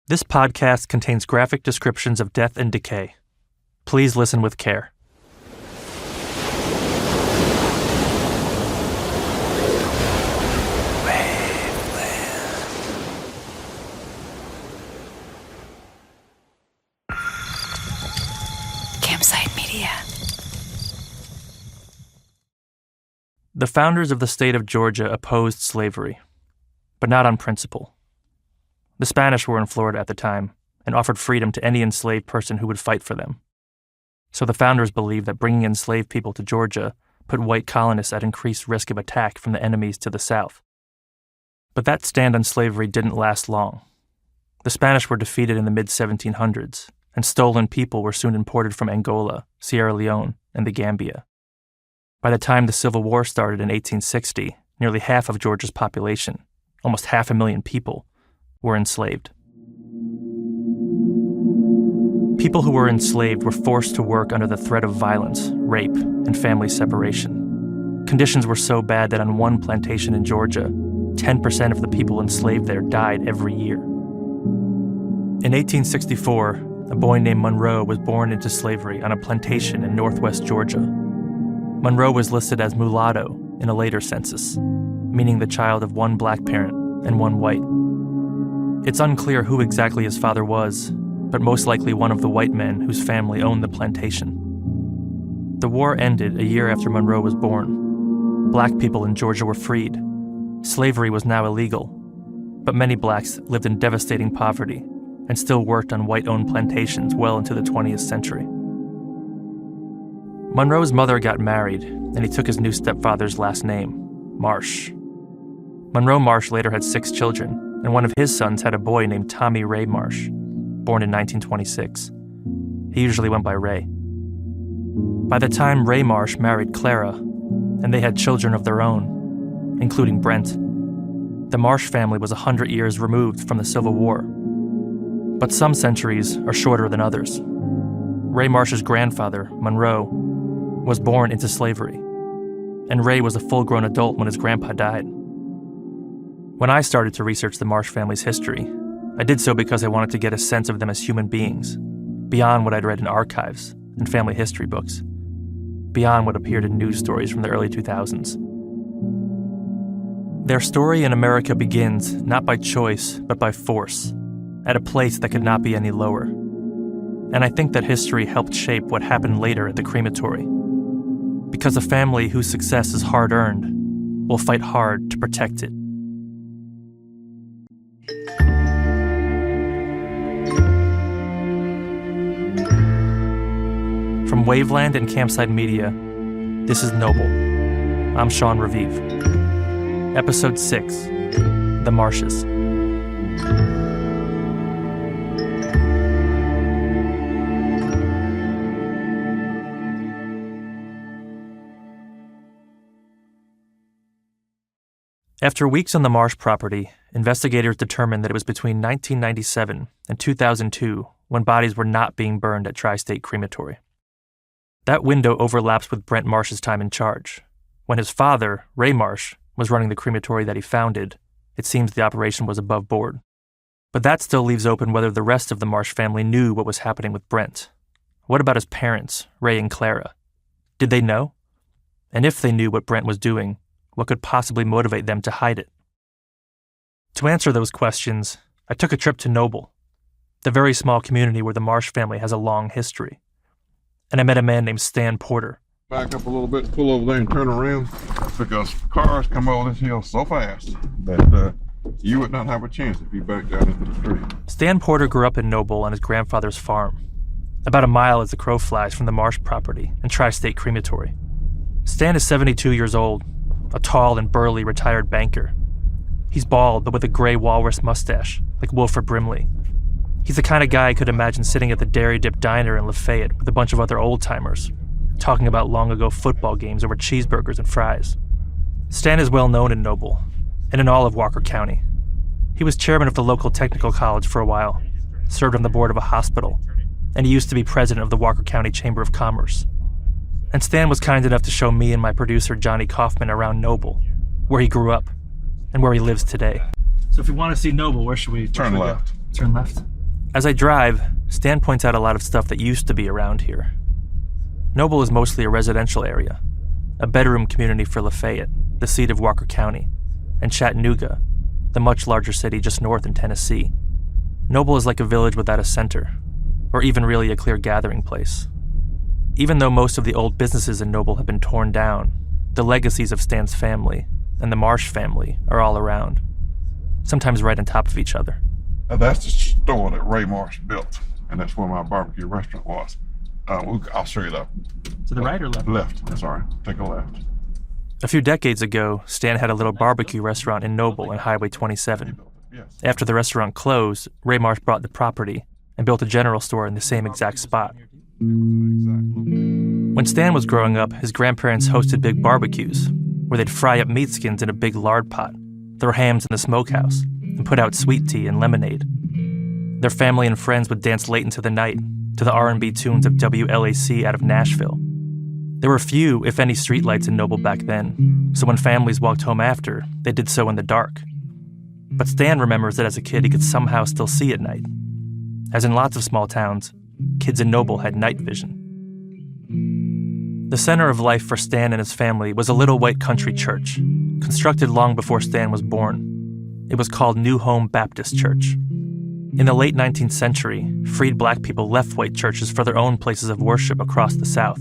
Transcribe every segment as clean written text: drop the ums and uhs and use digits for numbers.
This podcast contains graphic descriptions of death and decay. Please listen with care. Campsite Media. The founders of the state of Georgia opposed slavery, but not on principle. The Spanish were in Florida at the time and offered freedom to any enslaved person who would fight for them. So the founders believed that bringing enslaved people to Georgia put white colonists at increased risk of attack from the enemies to the south. But that stand on slavery didn't last long. The Spanish were defeated in the mid-1700s, and stolen people were soon imported from Angola, Sierra Leone, and the Gambia. By the time the Civil War started in 1860, nearly half of Georgia's population, almost 500,000 people, were enslaved. People who were enslaved were forced to work under the threat of violence, rape, and family separation. Conditions were so bad that on one plantation in Georgia, 10% of the people enslaved there died every year. In 1864, a boy named Monroe was born into slavery on a plantation in northwest Georgia. Monroe was listed as mulatto in a later census, meaning the child of one black parent and one white. It's unclear who exactly his father was, but most likely one of the white men whose family owned the plantation. The war ended a year after Monroe was born. Black people in Georgia were freed. Slavery was now illegal, but many blacks lived in devastating poverty and still worked on white-owned plantations well into the 20th century. Monroe's mother got married, and he took his new stepfather's last name, Marsh. Monroe Marsh later had 6 children, and one of his sons had a boy named Tommy Ray Marsh, born in 1926. He usually went by Ray. By the time Ray Marsh married Clara, and they had children of their own, including Brent, the Marsh family was 100 years removed from the Civil War. But some centuries are shorter than others. Ray Marsh's grandfather, Monroe, was born into slavery, and Ray was a full-grown adult when his grandpa died. When I started to research the Marsh family's history, I did so because I wanted to get a sense of them as human beings, beyond what I'd read in archives and family history books, beyond what appeared in news stories from the early 2000s. Their story in America begins not by choice, but by force, at a place that could not be any lower. And I think that history helped shape what happened later at the crematory. Because a family whose success is hard-earned will fight hard to protect it. From Waveland and Campsite Media, this is Noble. I'm Sean Raviv. Episode 6, The Marshes. After weeks on the Marsh property, investigators determined that it was between 1997 and 2002 when bodies were not being burned at Tri-State Crematory. That window overlaps with Brent Marsh's time in charge. When his father, Ray Marsh, was running the crematory that he founded, it seems the operation was above board. But that still leaves open whether the rest of the Marsh family knew what was happening with Brent. What about his parents, Ray and Clara? Did they know? And if they knew what Brent was doing, what could possibly motivate them to hide it? To answer those questions, I took a trip to Noble, the very small community where the Marsh family has a long history. And I met a man named Stan Porter. Back up a little bit, pull over there and turn around, because cars come over this hill so fast that you would not have a chance if you backed out into the street. Stan Porter grew up in Noble on his grandfather's farm, about a mile as the crow flies from the Marsh property and Tri-State Crematory. Stan is 72 years old, a tall and burly retired banker. He's bald, but with a gray walrus mustache, like Wilford Brimley. He's the kind of guy I could imagine sitting at the Dairy Dip Diner in Lafayette with a bunch of other old-timers, talking about long-ago football games over cheeseburgers and fries. Stan is well known in Noble, and in all of Walker County. He was chairman of the local technical college for a while, served on the board of a hospital, and he used to be president of the Walker County Chamber of Commerce. And Stan was kind enough to show me and my producer Johnny Kaufman around Noble, where he grew up, and where he lives today. So if we want to see Noble, where should we turn left? Turn left. As I drive, Stan points out a lot of stuff that used to be around here. Noble is mostly a residential area, a bedroom community for Lafayette, the seat of Walker County, and Chattanooga, the much larger city just north in Tennessee. Noble is like a village without a center, or even really a clear gathering place. Even though most of the old businesses in Noble have been torn down, the legacies of Stan's family and the Marsh family are all around, sometimes right on top of each other. That's the store that Ray Marsh built, and that's where my barbecue restaurant was. I'll show you that. To the right or left? Left. Sorry. Take a left. A few decades ago, Stan had a little barbecue restaurant in Noble on Highway 27. After the restaurant closed, Ray Marsh bought the property and built a general store in the same exact spot. When Stan was growing up, his grandparents hosted big barbecues where they'd fry up meat skins in a big lard pot, throw hams in the smokehouse, and put out sweet tea and lemonade. Their family and friends would dance late into the night to the R&B tunes of WLAC out of Nashville. There were few, if any, streetlights in Noble back then, so when families walked home after, they did so in the dark. But Stan remembers that as a kid he could somehow still see at night. As in lots of small towns, kids in Noble had night vision. The center of life for Stan and his family was a little white country church, constructed long before Stan was born. It was called New Home Baptist Church. In the late 19th century, freed black people left white churches for their own places of worship across the South,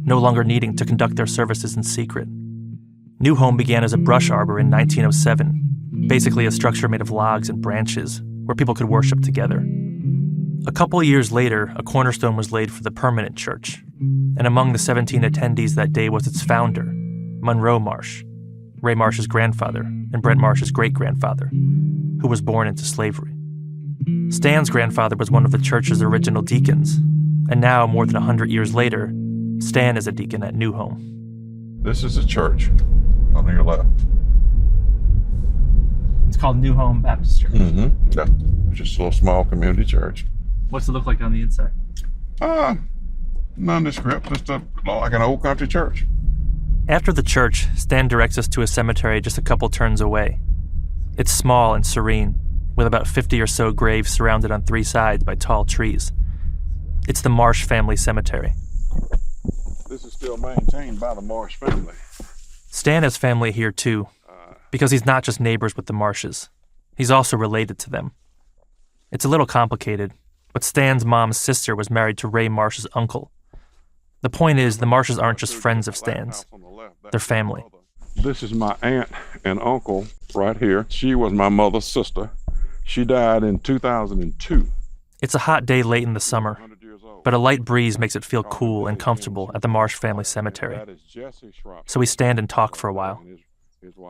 no longer needing to conduct their services in secret. New Home began as a brush arbor in 1907, basically a structure made of logs and branches where people could worship together. A couple years later, a cornerstone was laid for the permanent church, and among the 17 attendees that day was its founder, Monroe Marsh, Ray Marsh's grandfather and Brent Marsh's great-grandfather, who was born into slavery. Stan's grandfather was one of the church's original deacons, and now, more than 100 years later, Stan is a deacon at New Home. This is the church on your left. It's called New Home Baptist Church. Mm-hmm. Yeah. Just a little small community church. What's it look like on the inside? Nondescript, just like an old country church. After the church, Stan directs us to a cemetery just a couple turns away. It's small and serene, with about 50 or so graves surrounded on three sides by tall trees. It's the Marsh family cemetery. This is still maintained by the Marsh family. Stan has family here too, because he's not just neighbors with the Marshes. He's also related to them. It's a little complicated, but Stan's mom's sister was married to Ray Marsh's uncle. The point is, the Marshes aren't just friends of Stan's. They're family. This is my aunt and uncle right here. She was my mother's sister. She died in 2002. It's a hot day late in the summer, but a light breeze makes it feel cool and comfortable at the Marsh family cemetery. So we stand and talk for a while.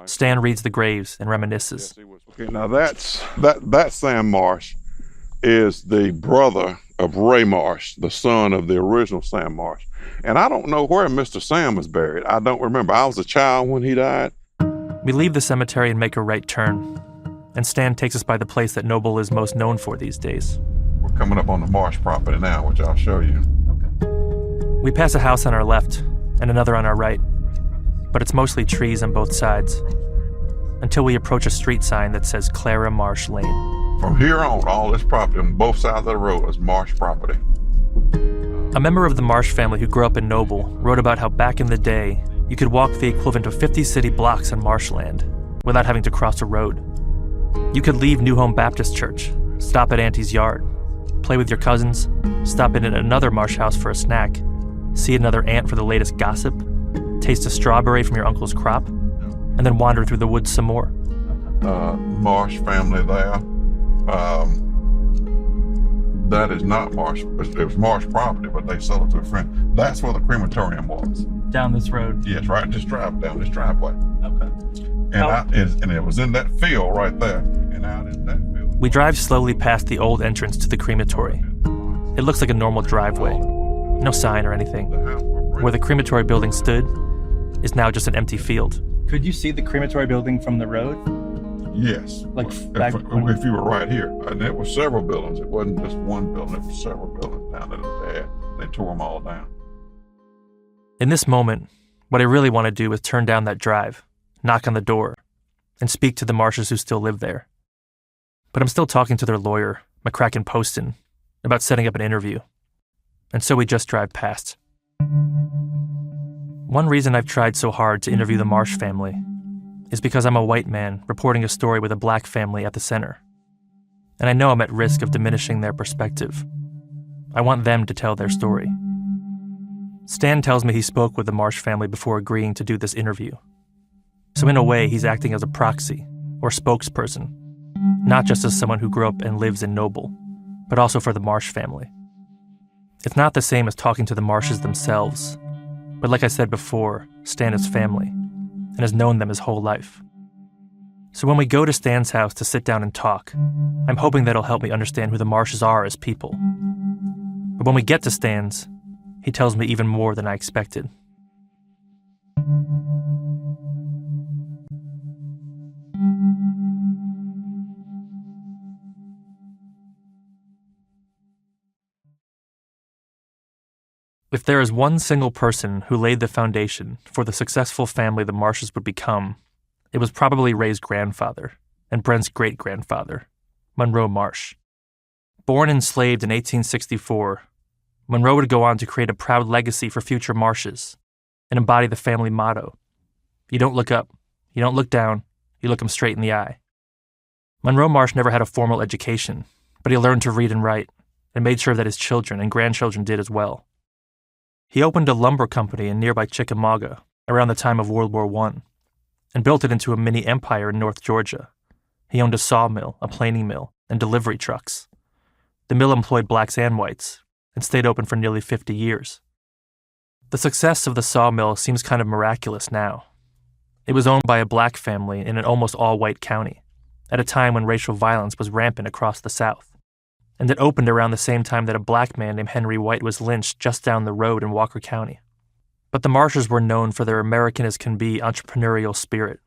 Stan reads the graves and reminisces. Okay, now that Sam Marsh is the brother of Ray Marsh, the son of the original Sam Marsh. And I don't know where Mr. Sam was buried. I don't remember. I was a child when he died. We leave the cemetery and make a right turn, and Stan takes us by the place that Noble is most known for these days. We're coming up on the Marsh property now, which I'll show you. Okay. We pass a house on our left and another on our right, but it's mostly trees on both sides, until we approach a street sign that says Clara Marsh Lane. From here on, all this property on both sides of the road is Marsh property. A member of the Marsh family who grew up in Noble wrote about how back in the day, you could walk the equivalent of 50 city blocks on marshland without having to cross a road. You could leave New Home Baptist Church, stop at Auntie's yard, play with your cousins, stop in at another Marsh house for a snack, see another aunt for the latest gossip, taste a strawberry from your uncle's crop, and then wander through the woods some more. Marsh family there. That is not Marsh. It was Marsh property, but they sold it to a friend. That's where the crematorium was. Down this road? Yes, right. Just drive down this driveway. Okay. And it was in that field right there. And out in that field. We drive slowly past the old entrance to the crematory. It looks like a normal driveway. No sign or anything. Where the crematory building stood is now just an empty field. Could you see the crematory building from the road? Yes. Like if you were right here. And it was several buildings. It wasn't just one building. It was several buildings down there. They tore them all down. In this moment, what I really want to do is turn down that drive, knock on the door, and speak to the Marshes who still live there. But I'm still talking to their lawyer, McCracken Poston, about setting up an interview. And so we just drive past. One reason I've tried so hard to interview the Marsh family is because I'm a white man reporting a story with a black family at the center. And I know I'm at risk of diminishing their perspective. I want them to tell their story. Stan tells me he spoke with the Marsh family before agreeing to do this interview. So in a way, he's acting as a proxy or spokesperson, not just as someone who grew up and lives in Noble, but also for the Marsh family. It's not the same as talking to the Marshes themselves, but like I said before, Stan is family and has known them his whole life. So when we go to Stan's house to sit down and talk, I'm hoping that'll help me understand who the Marshes are as people. But when we get to Stan's, he tells me even more than I expected. If there is one single person who laid the foundation for the successful family the Marshes would become, it was probably Ray's grandfather and Brent's great-grandfather, Monroe Marsh. Born enslaved in 1864, Monroe would go on to create a proud legacy for future Marshes and embody the family motto: you don't look up, you don't look down, you look them straight in the eye. Monroe Marsh never had a formal education, but he learned to read and write and made sure that his children and grandchildren did as well. He opened a lumber company in nearby Chickamauga around the time of World War I and built it into a mini empire in North Georgia. He owned a sawmill, a planing mill, and delivery trucks. The mill employed blacks and whites and stayed open for nearly 50 years. The success of the sawmill seems kind of miraculous now. It was owned by a black family in an almost all-white county at a time when racial violence was rampant across the South. And it opened around the same time that a black man named Henry White was lynched just down the road in Walker County. But the Marshes were known for their American-as-can-be entrepreneurial spirit,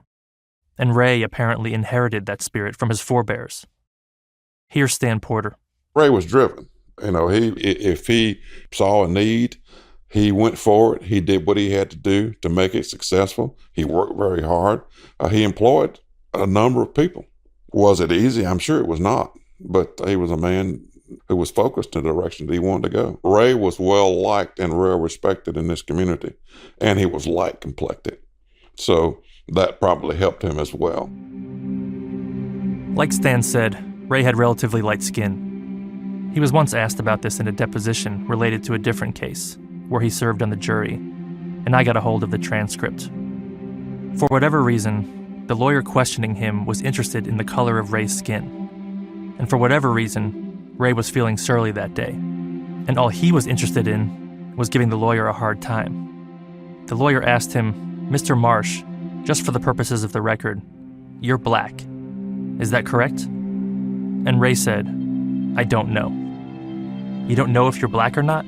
and Ray apparently inherited that spirit from his forebears. Here's Stan Porter. Ray was driven. If he saw a need, he went for it. He did what he had to do to make it successful. He worked very hard. He employed a number of people. Was it easy? I'm sure it was not. But he was a man who was focused in the direction that he wanted to go. Ray was well-liked and well-respected in this community, and he was light-complected. So that probably helped him as well. Like Stan said, Ray had relatively light skin. He was once asked about this in a deposition related to a different case, where he served on the jury, and I got a hold of the transcript. For whatever reason, the lawyer questioning him was interested in the color of Ray's skin. And for whatever reason, Ray was feeling surly that day, and all he was interested in was giving the lawyer a hard time. The lawyer asked him, "Mr. Marsh, just for the purposes of the record, you're black. Is that correct?" And Ray said, "I don't know." "You don't know if you're black or not?"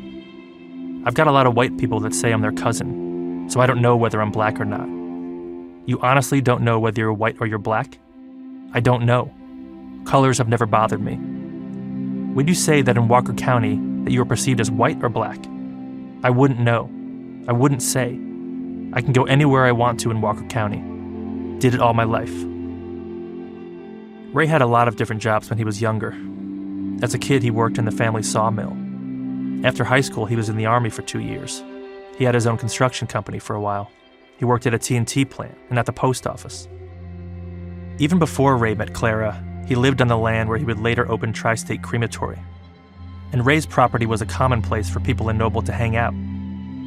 "I've got a lot of white people that say I'm their cousin, so I don't know whether I'm black or not." "You honestly don't know whether you're white or you're black?" "I don't know. Colors have never bothered me." "Would you say that in Walker County that you were perceived as white or black?" "I wouldn't know. I wouldn't say. I can go anywhere I want to in Walker County. Did it all my life." Ray had a lot of different jobs when he was younger. As a kid, he worked in the family sawmill. After high school, he was in the Army for 2 years. He had his own construction company for a while. He worked at a TNT plant and at the post office. Even before Ray met Clara, he lived on the land where he would later open Tri-State Crematory. And Ray's property was a common place for people in Noble to hang out.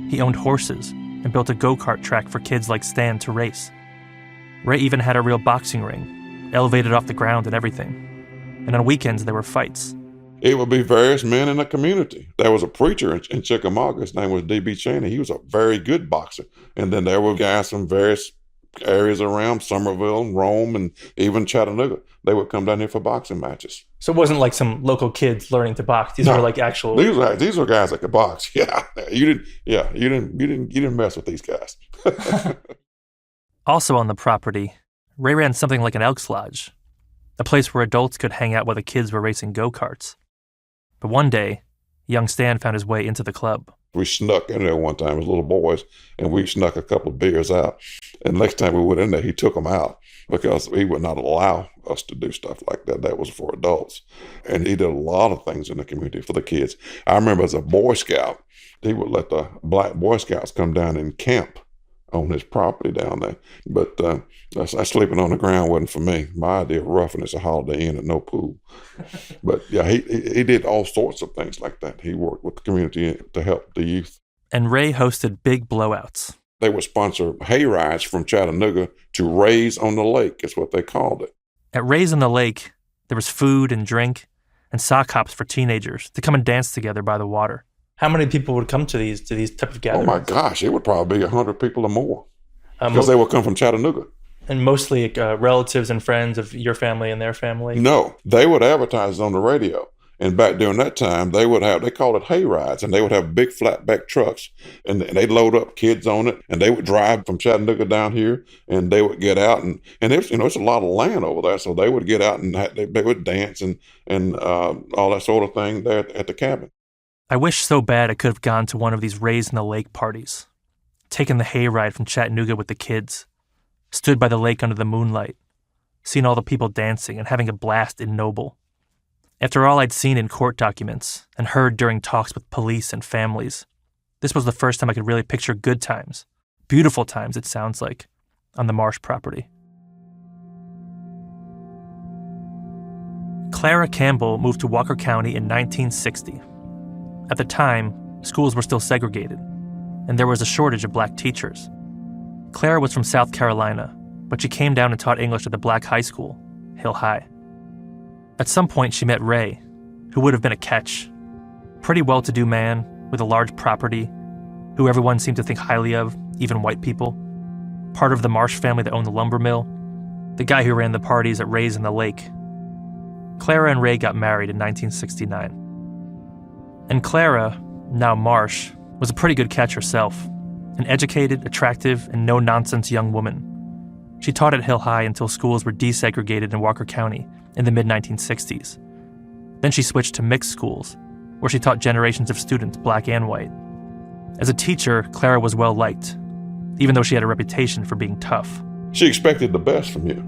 He owned horses and built a go-kart track for kids like Stan to race. Ray even had a real boxing ring, elevated off the ground and everything. And on weekends, there were fights. It would be various men in the community. There was a preacher in Chickamauga. His name was D.B. Cheney. He was a very good boxer. And then there were guys from various areas around Somerville and Rome and even Chattanooga. They would come down here for boxing matches. So it wasn't like some local kids learning to box. These were like actual. These were guys that could box. Yeah, you didn't mess with these guys. Also on the property, Ray ran something like an Elks Lodge, a place where adults could hang out while the kids were racing go-karts. But one day, young Stan found his way into the club. We snuck in there one time as little boys, and we snuck a couple of beers out. And next time we went in there, he took them out because he would not allow us to do stuff like that. That was for adults. And he did a lot of things in the community for the kids. I remember as a Boy Scout, he would let the black Boy Scouts come down and camp on his property down there. But sleeping on the ground wasn't for me. My idea of roughing is a Holiday Inn and no pool. But yeah, he did all sorts of things like that. He worked with the community to help the youth. And Ray hosted big blowouts. They would sponsor hay rides from Chattanooga to Rays on the Lake, is what they called it. At Rays on the Lake, there was food and drink and sock hops for teenagers to come and dance together by the water. How many people would come to these type of gatherings? Oh my gosh, it would probably be 100 people or more because they would come from Chattanooga. And mostly relatives and friends of your family and their family? No, they would advertise on the radio. And back during that time, they called it hay rides, and they would have big flatback trucks, and they'd load up kids on it, and they would drive from Chattanooga down here, and they would get out, and it's a lot of land over there, so they would get out and they would dance and all that sort of thing there at the cabin. I wish so bad I could have gone to one of these Rays in the Lake parties, taken the hay ride from Chattanooga with the kids, stood by the lake under the moonlight, seen all the people dancing and having a blast in Noble. After all I'd seen in court documents and heard during talks with police and families, this was the first time I could really picture good times, beautiful times it sounds like, on the Marsh property. Clara Campbell moved to Walker County in 1960. At the time, schools were still segregated, and there was a shortage of black teachers. Clara was from South Carolina, but she came down and taught English at the black high school, Hill High. At some point, she met Ray, who would have been a catch. Pretty well-to-do man with a large property, who everyone seemed to think highly of, even white people. Part of the Marsh family that owned the lumber mill. The guy who ran the parties at Rays in the Lake. Clara and Ray got married in 1969. And Clara, now Marsh, was a pretty good catch herself. An educated, attractive, and no-nonsense young woman. She taught at Hill High until schools were desegregated in Walker County in the mid-1960s. Then she switched to mixed schools, where she taught generations of students, black and white. As a teacher, Clara was well-liked, even though she had a reputation for being tough. She expected the best from you.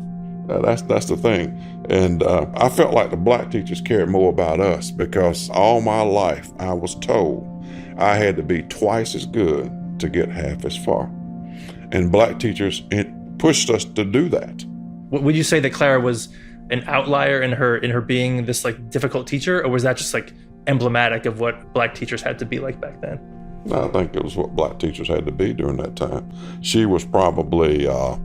That's the thing. And I felt like the black teachers cared more about us because all my life I was told I had to be twice as good to get half as far. And black teachers pushed us to do that. Would you say that Clara was an outlier in her being this difficult teacher, or was that just emblematic of what black teachers had to be like back then? No, I think it was what black teachers had to be during that time. She was probably a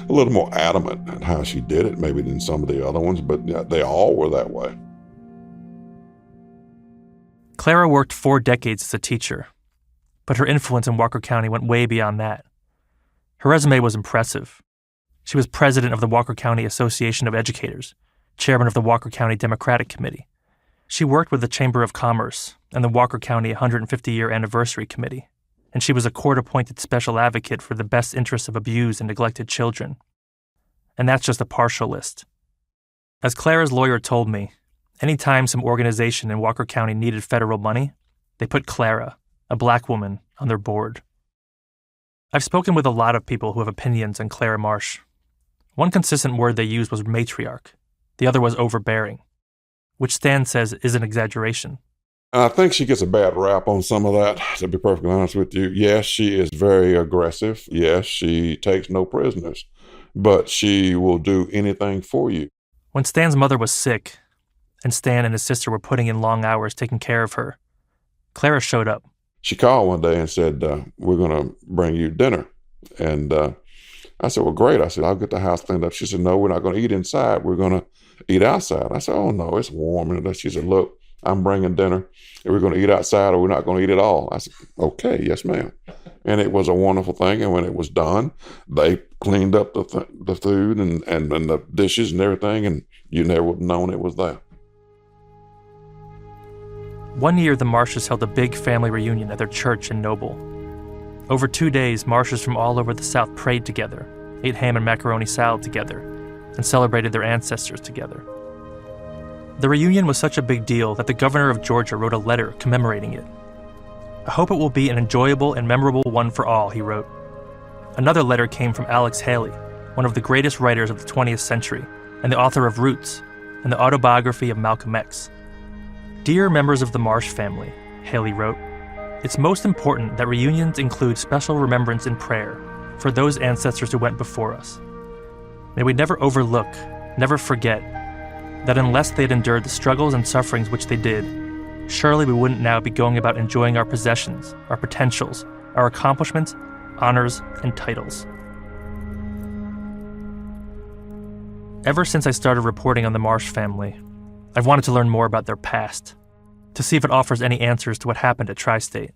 little more adamant in how she did it, maybe than some of the other ones, but yeah, they all were that way. Clara worked 4 decades as a teacher, but her influence in Walker County went way beyond that. Her resume was impressive. She was president of the Walker County Association of Educators, chairman of the Walker County Democratic Committee. She worked with the Chamber of Commerce and the Walker County 150-year Anniversary Committee, and she was a court-appointed special advocate for the best interests of abused and neglected children. And that's just a partial list. As Clara's lawyer told me, anytime some organization in Walker County needed federal money, they put Clara, a black woman, on their board. I've spoken with a lot of people who have opinions on Clara Marsh. One consistent word they used was matriarch. The other was overbearing, which Stan says is an exaggeration. I think she gets a bad rap on some of that, to be perfectly honest with you. Yes, she is very aggressive. Yes, she takes no prisoners, but she will do anything for you. When Stan's mother was sick, and Stan and his sister were putting in long hours taking care of her, Clara showed up. She called one day and said, we're going to bring you dinner. And I said, well, great. I said, I'll get the house cleaned up. She said, no, we're not going to eat inside. We're going to eat outside. I said, oh, no, it's warm. And she said, look, I'm bringing dinner. And we're going to eat outside or we're not going to eat at all. I said, okay, yes, ma'am. And it was a wonderful thing. And when it was done, they cleaned up the food and the dishes and everything. And you never would have known it was there. One year, the Marshes held a big family reunion at their church in Noble. Over 2 days, Marshes from all over the South prayed together, ate ham and macaroni salad together, and celebrated their ancestors together. The reunion was such a big deal that the governor of Georgia wrote a letter commemorating it. I hope it will be an enjoyable and memorable one for all, he wrote. Another letter came from Alex Haley, one of the greatest writers of the 20th century, and the author of Roots, and the autobiography of Malcolm X. Dear members of the Marsh family, Haley wrote, it's most important that reunions include special remembrance and prayer for those ancestors who went before us. May we never overlook, never forget, that unless they had endured the struggles and sufferings which they did, surely we wouldn't now be going about enjoying our possessions, our potentials, our accomplishments, honors, and titles. Ever since I started reporting on the Marsh family, I've wanted to learn more about their past, to see if it offers any answers to what happened at Tri-State.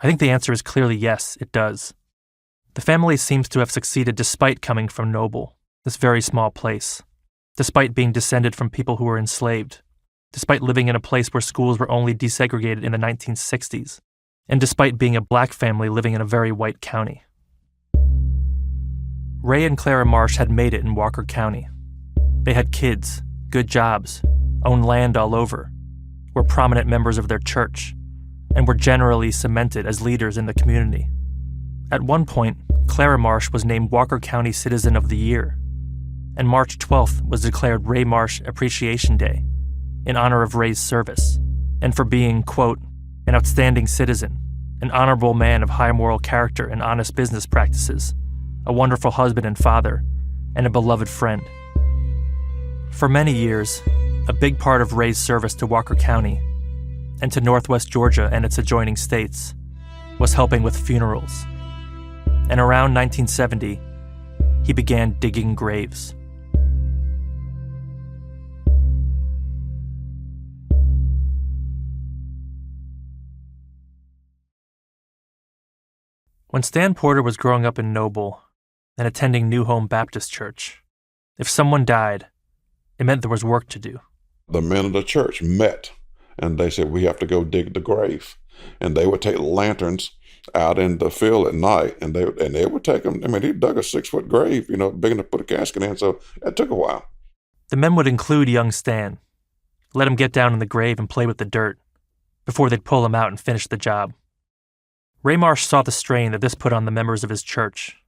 I think the answer is clearly yes, it does. The family seems to have succeeded despite coming from Noble, this very small place, despite being descended from people who were enslaved, despite living in a place where schools were only desegregated in the 1960s, and despite being a black family living in a very white county. Ray and Clara Marsh had made it in Walker County. They had kids, good jobs, owned land all over, were prominent members of their church, and were generally cemented as leaders in the community. At one point, Clara Marsh was named Walker County Citizen of the Year, and March 12th was declared Ray Marsh Appreciation Day, in honor of Ray's service, and for being, quote, an outstanding citizen, an honorable man of high moral character and honest business practices, a wonderful husband and father, and a beloved friend. For many years, a big part of Ray's service to Walker County, and to Northwest Georgia and its adjoining states, was helping with funerals. And around 1970, he began digging graves. When Stan Porter was growing up in Noble and attending New Home Baptist Church, if someone died, it meant there was work to do. The men of the church met, and they said, we have to go dig the grave. And they would take lanterns out in the field at night, and they would take them. I mean, he dug a 6-foot grave, big enough to put a casket in, so it took a while. The men would include young Stan, let him get down in the grave and play with the dirt, before they'd pull him out and finish the job. Ray Marsh saw the strain that this put on the members of his church,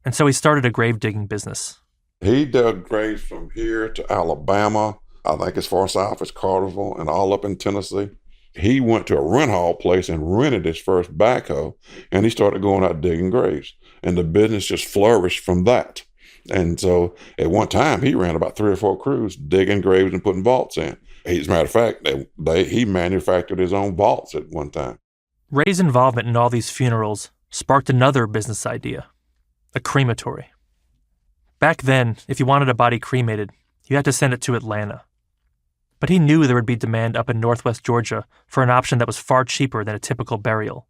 and so he started a grave digging business. He dug graves from here to Alabama, I think as far south as Cartersville, and all up in Tennessee. He went to a rent hall place and rented his first backhoe, and he started going out digging graves. And the business just flourished from that. And so at one time, he ran about 3 or 4 crews digging graves and putting vaults in. As a matter of fact, he manufactured his own vaults at one time. Ray's involvement in all these funerals sparked another business idea, a crematory. Back then, if you wanted a body cremated, you had to send it to Atlanta. But he knew there would be demand up in Northwest Georgia for an option that was far cheaper than a typical burial.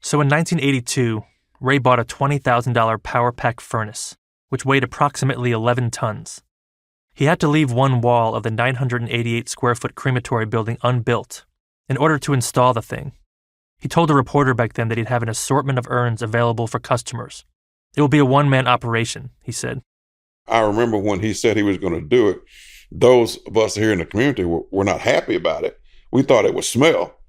So in 1982, Ray bought a $20,000 power pack furnace, which weighed approximately 11 tons. He had to leave one wall of the 988-square-foot crematory building unbuilt in order to install the thing. He told a reporter back then that he'd have an assortment of urns available for customers. It will be a one-man operation, he said. I remember when he said he was going to do it, those of us here in the community were not happy about it. We thought it would smell,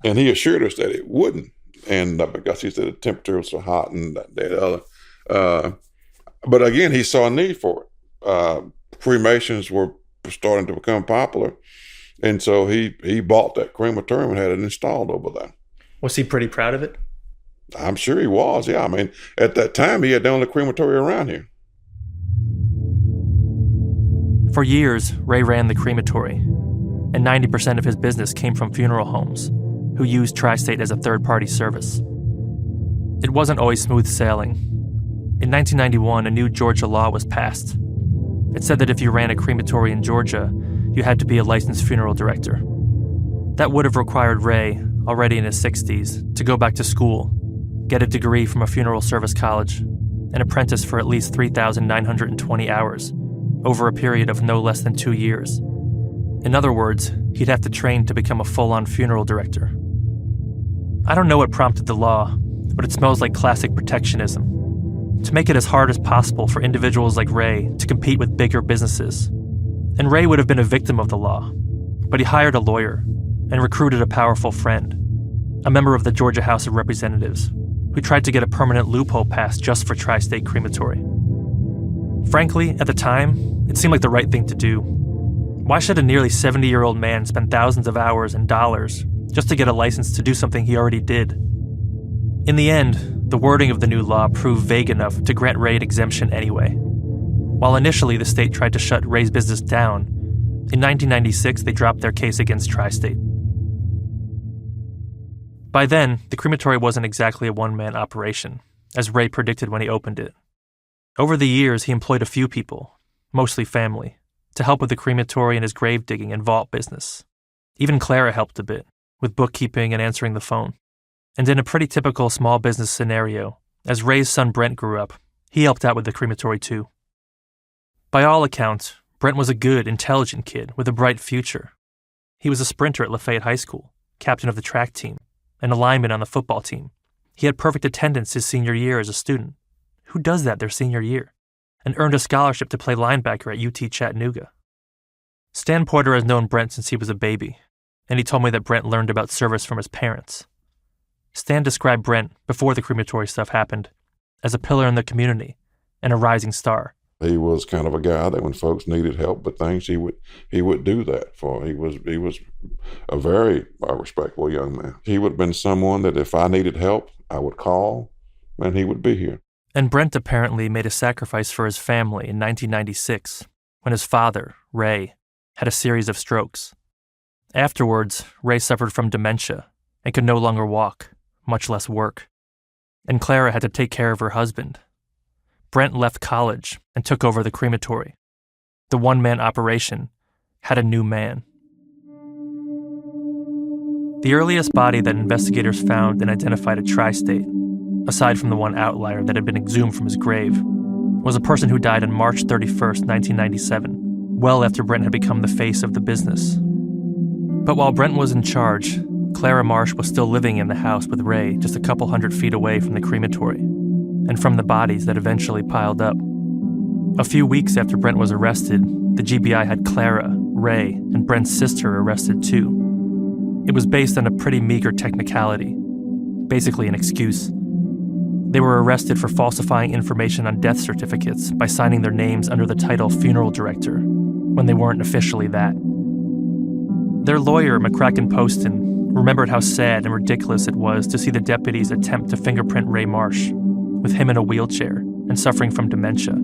and he assured us that it wouldn't. And because he said the temperature was so hot and that other. But again, he saw a need for it. Cremations were starting to become popular, and so he bought that crematorium and had it installed over there. Was he pretty proud of it? I'm sure he was, yeah. I mean, at that time, he had the only crematory around here. For years, Ray ran the crematory, and 90% of his business came from funeral homes, who used Tri-State as a third-party service. It wasn't always smooth sailing. In 1991, a new Georgia law was passed. It said that if you ran a crematory in Georgia, you had to be a licensed funeral director. That would have required Ray, already in his 60s, to go back to school, get a degree from a funeral service college, and apprentice for at least 3,920 hours, over a period of no less than 2 years. In other words, he'd have to train to become a full-on funeral director. I don't know what prompted the law, but it smells like classic protectionism. To make it as hard as possible for individuals like Ray to compete with bigger businesses. And Ray would have been a victim of the law, but he hired a lawyer and recruited a powerful friend, a member of the Georgia House of Representatives, who tried to get a permanent loophole passed just for Tri-State Crematory. Frankly, at the time, it seemed like the right thing to do. Why should a nearly 70-year-old man spend thousands of hours and dollars just to get a license to do something he already did? In the end, the wording of the new law proved vague enough to grant Ray an exemption anyway. While initially the state tried to shut Ray's business down, in 1996 they dropped their case against Tri-State. By then, the crematory wasn't exactly a one-man operation, as Ray predicted when he opened it. Over the years, he employed a few people, mostly family, to help with the crematory and his grave digging and vault business. Even Clara helped a bit, with bookkeeping and answering the phone. And in a pretty typical small business scenario, as Ray's son Brent grew up, he helped out with the crematory too. By all accounts, Brent was a good, intelligent kid with a bright future. He was a sprinter at Lafayette High School, captain of the track team, and a lineman on the football team. He had perfect attendance his senior year as a student. Who does that their senior year? And earned a scholarship to play linebacker at UT Chattanooga. Stan Porter has known Brent since he was a baby, and he told me that Brent learned about service from his parents. Stan described Brent, before the crematory stuff happened, as a pillar in the community and a rising star. He was kind of a guy that when folks needed help with things, he would do that for. He was a very respectable young man. He would have been someone that if I needed help, I would call, and he would be here. And Brent apparently made a sacrifice for his family in 1996, when his father, Ray, had a series of strokes. Afterwards, Ray suffered from dementia and could no longer walk, much less work. And Clara had to take care of her husband. Brent left college and took over the crematory. The one-man operation had a new man. The earliest body that investigators found and identified at Tri-State, aside from the one outlier that had been exhumed from his grave, was a person who died on March 31st, 1997, well after Brent had become the face of the business. But while Brent was in charge, Clara Marsh was still living in the house with Ray just a couple hundred feet away from the crematory, and from the bodies that eventually piled up. A few weeks after Brent was arrested, the GBI had Clara, Ray, and Brent's sister arrested too. It was based on a pretty meager technicality, basically an excuse. They were arrested for falsifying information on death certificates by signing their names under the title funeral director, when they weren't officially that. Their lawyer, McCracken Poston, remembered how sad and ridiculous it was to see the deputies attempt to fingerprint Ray Marsh, with him in a wheelchair and suffering from dementia.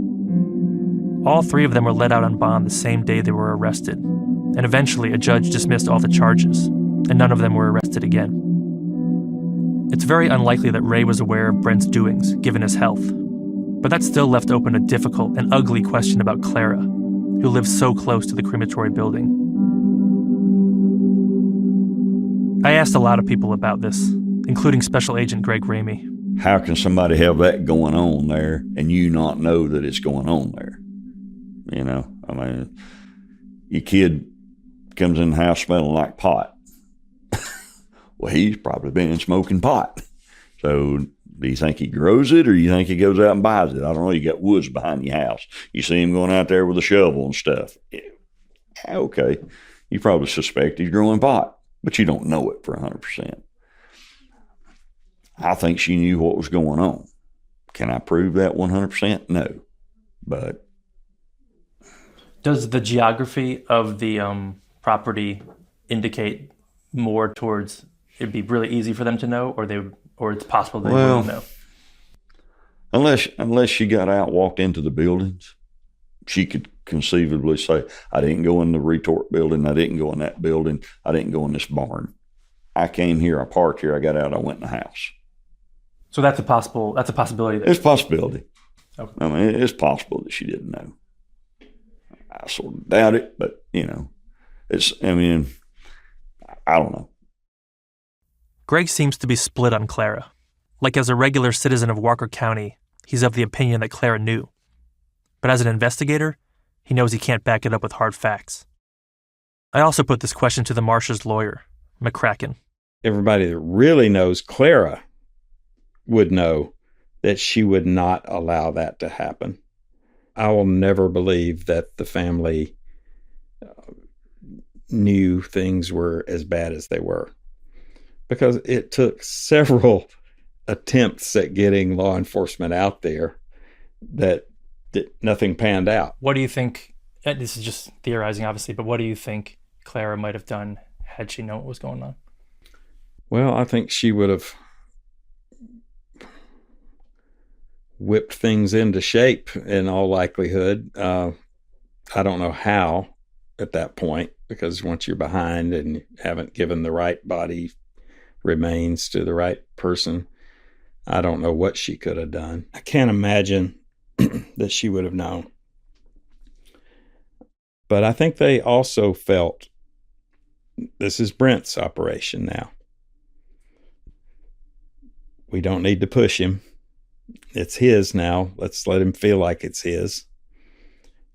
All three of them were let out on bond the same day they were arrested, and eventually a judge dismissed all the charges, and none of them were arrested again. It's very unlikely that Ray was aware of Brent's doings, given his health, but that still left open a difficult and ugly question about Clara, who lived so close to the crematory building. I asked a lot of people about this, including Special Agent Greg Ramey. How can somebody have that going on there and you not know that it's going on there? You know, I mean, your kid comes in the house smelling like pot. Well, he's probably been smoking pot. So do you think he grows it or you think he goes out and buys it? I don't know. You got woods behind your house. You see him going out there with a shovel and stuff. Okay. You probably suspect he's growing pot, but you don't know it for 100%. I think she knew what was going on. Can I prove that 100%? No. But does the geography of the property indicate more towards it'd be really easy for them to know, or it's possible they wouldn't know? Unless she got out, walked into the buildings, she could conceivably say, I didn't go in the retort building, I didn't go in that building, I didn't go in this barn. I came here, I parked here, I got out, I went in the house. So that's a possibility. It's a possibility. Okay. I mean, it's possible that she didn't know. I sort of doubt it, but, you know, I don't know. Greg seems to be split on Clara. Like as a regular citizen of Walker County, he's of the opinion that Clara knew. But as an investigator, he knows he can't back it up with hard facts. I also put this question to the Marshes' lawyer, McCracken. Everybody that really knows Clara would know that she would not allow that to happen. I will never believe that the family knew things were as bad as they were. because it took several attempts at getting law enforcement out there that nothing panned out. What do you think, and this is just theorizing obviously, but what do you think Clara might have done had she known what was going on? Well, I think she would have whipped things into shape in all likelihood. I don't know how at that point, because once you're behind and you haven't given the right body remains to the right person, I don't know what she could have done. I can't imagine that she would have known. But I think they also felt this is Brent's operation now. We don't need to push him. It's his now. Let's let him feel like it's his.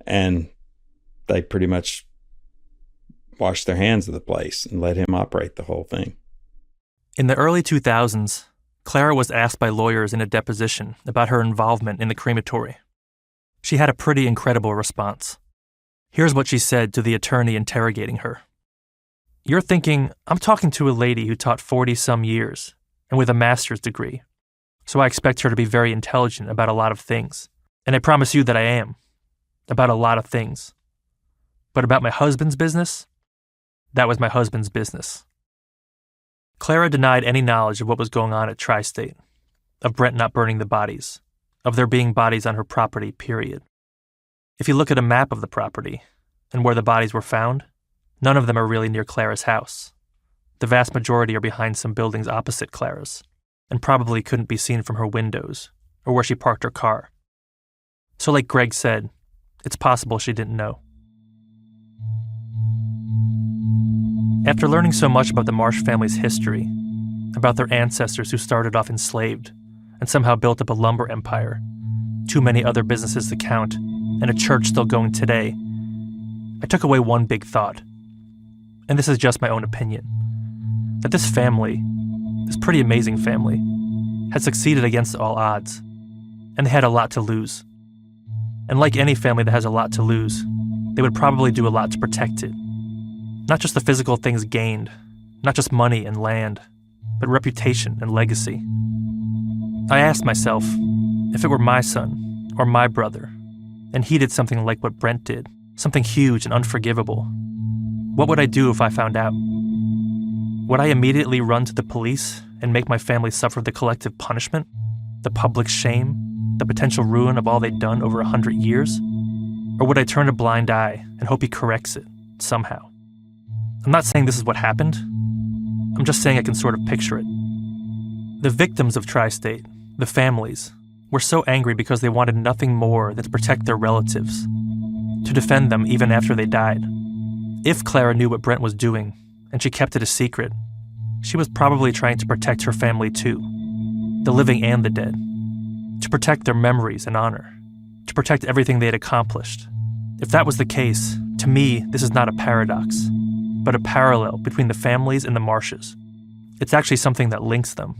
And they pretty much washed their hands of the place and let him operate the whole thing. In the early 2000s, Clara was asked by lawyers in a deposition about her involvement in the crematory. She had a pretty incredible response. Here's what she said to the attorney interrogating her. "You're thinking, I'm talking to a lady who taught 40-some years and with a master's degree, so I expect her to be very intelligent about a lot of things. And I promise you that I am, about a lot of things. But about my husband's business, that was my husband's business." Clara denied any knowledge of what was going on at Tri-State, of Brent not burning the bodies, of there being bodies on her property, period. If you look at a map of the property and where the bodies were found, none of them are really near Clara's house. The vast majority are behind some buildings opposite Clara's, and probably couldn't be seen from her windows or where she parked her car. So like Greg said, it's possible she didn't know. After learning so much about the Marsh family's history, about their ancestors who started off enslaved and somehow built up a lumber empire, too many other businesses to count, and a church still going today, I took away one big thought. And this is just my own opinion. That this family, this pretty amazing family, had succeeded against all odds, and they had a lot to lose. And like any family that has a lot to lose, they would probably do a lot to protect it. Not just the physical things gained, not just money and land, but reputation and legacy. I asked myself, if it were my son or my brother, and he did something like what Brent did, something huge and unforgivable, what would I do if I found out? Would I immediately run to the police and make my family suffer the collective punishment, the public shame, the potential ruin of all they'd done over 100 years? Or would I turn a blind eye and hope he corrects it, somehow? I'm not saying this is what happened. I'm just saying I can sort of picture it. The victims of Tri-State, the families, were so angry because they wanted nothing more than to protect their relatives, to defend them even after they died. If Clara knew what Brent was doing, and she kept it a secret, she was probably trying to protect her family too, the living and the dead, to protect their memories and honor, to protect everything they had accomplished. If that was the case, to me, this is not a paradox, but a parallel between the families and the Marshes. It's actually something that links them.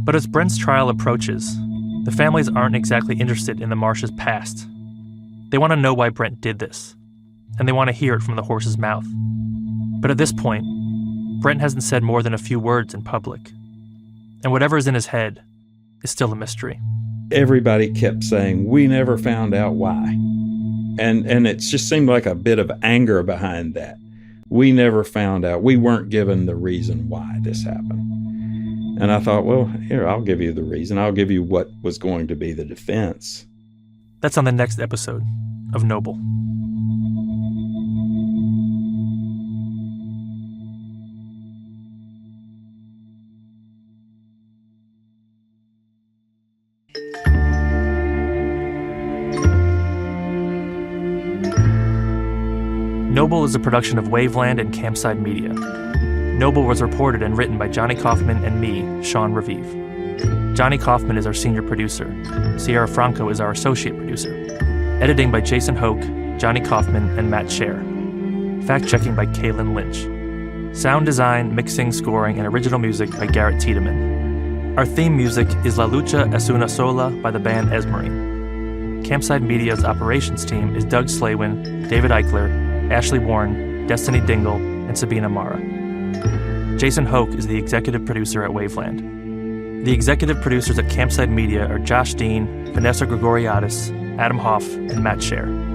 But as Brent's trial approaches, the families aren't exactly interested in the Marshes' past. They want to know why Brent did this, and they want to hear it from the horse's mouth. But at this point, Brent hasn't said more than a few words in public, and whatever is in his head is still a mystery. Everybody kept saying, we never found out why. And it just seemed like a bit of anger behind that. We never found out. We weren't given the reason why this happened. And I thought, well, here, I'll give you the reason. I'll give you what was going to be the defense. That's on the next episode of Noble. Noble is a production of Waveland and Campside Media. Noble was reported and written by Johnny Kaufman and me, Sean Raviv. Johnny Kaufman is our senior producer. Sierra Franco is our associate producer. Editing by Jason Hoke, Johnny Kaufman, and Matt Scher. Fact-checking by Kaylin Lynch. Sound design, mixing, scoring, and original music by Garrett Tiedemann. Our theme music is La Lucha es una sola by the band Esmerine. Campside Media's operations team is Doug Slaywin, David Eichler, Ashley Warren, Destiny Dingle, and Sabina Mara. Jason Hoke is the executive producer at Waveland. The executive producers at Campside Media are Josh Dean, Vanessa Gregoriadis, Adam Hoff, and Matt Scher.